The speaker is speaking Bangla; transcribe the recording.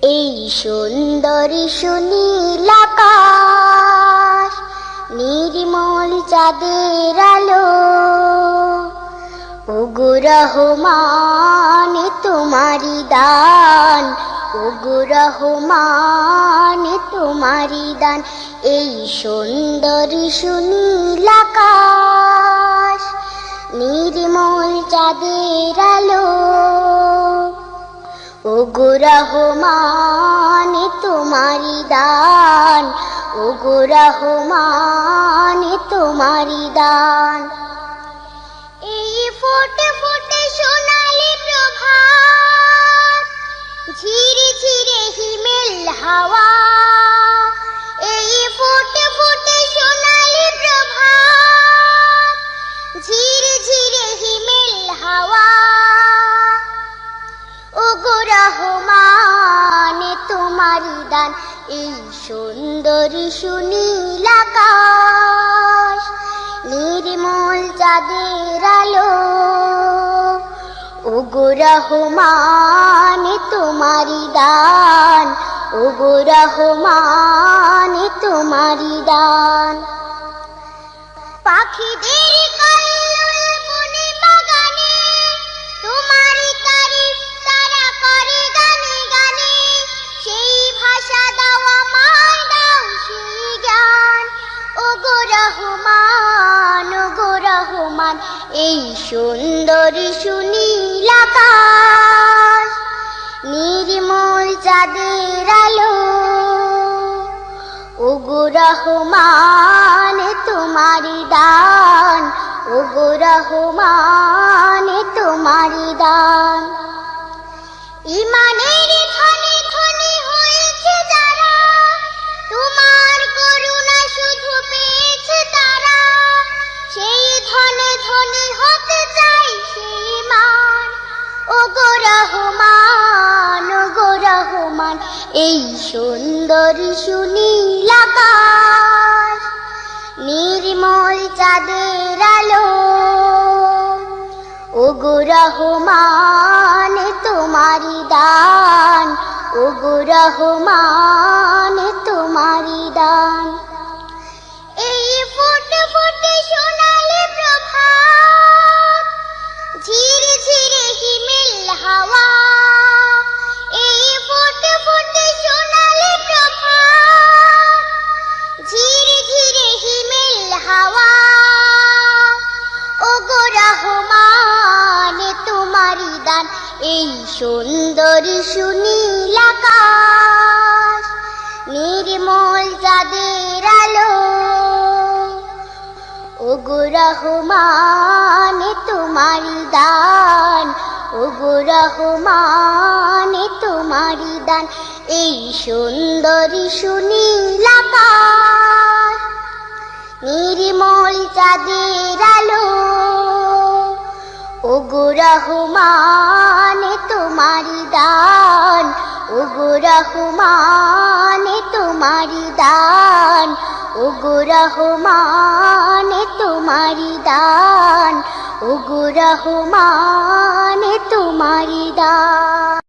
এই সুন্দরী সুনীল আকাশ, নির্মল চাঁদের আলো, ওগো রহমান তোমারি দান, ওগো রহমান তোমারি দান। এই সুন্দরী সুনীল আকাশ, নির্মল চাঁদের আলো, ওগো রহমান তোমারি দান, ওগো রহমান তোমারি দান। এই ফোটে ফোটে সোনালি প্রভাত, ঝিরে ঝিরে হিমেল হাওয়া, এই ফোটে ফোটে সোনালি প্রভাত, ঝিরে ঝিরে হিমেল হাওয়া, ওগো রহমান তোমারি দান। এই সুন্দরী সুনীল আকাশ, নির্মল চাঁদের আলো, ওগো রহমান তোমারি দান, ওগো রহমান তোমারি দান। পাখিদের কল্লোল বনে বাগানে, তোমারি তারিফ তারা করে গানে গানে, সেই ভাষা দাও আমায়, দাও সেই জ্ঞান, ওগো রহমান, ওগো রহমান। এই সুন্দরী সুনীল আকাশ, নির্মল চাঁদের আলো, ওগো রহমান তোমারি দান, ওগো রহমান তোমারি দান। ইমানের ধনে ধনে হয়েছে যারা, তোমার করুণা শুধু পেয়েছে তারা, সেই ধনে ধনে হতে চাই সেই মান, ওগো রহমান, ওগো রহমান। এই সুন্দরী সুনীল আকাশ, নির্মল চাঁদের আলো, ওগো রহমান তোমারি দান, ওগো রহমান তোমারি দান। এই ফোটে ফোটে সোনালি প্রভাত, ঝিরে ঝিরে হিমেল হাওয়া, এই ফোটে ফোটে সোনালি প্রভাত, ঝিরে ঝিরে হিমেল হাওয়া, ওগো রহমান তোমারি দান। এই সুন্দরী সুনীল আকাশ, নির্মল চাঁদের আলো, ওগো রহমান তোমারি দান, ওগো রহমান তোমারি দান। এই সুন্দরী সুনীল আকাশ, নির্মল চাঁদের আলো, ওগো রহমান তোমারি দান, ওগো রহমান তোমারি দান, ওগো রহমান তোমারি দান, ওগো রহমান তোমারি দান।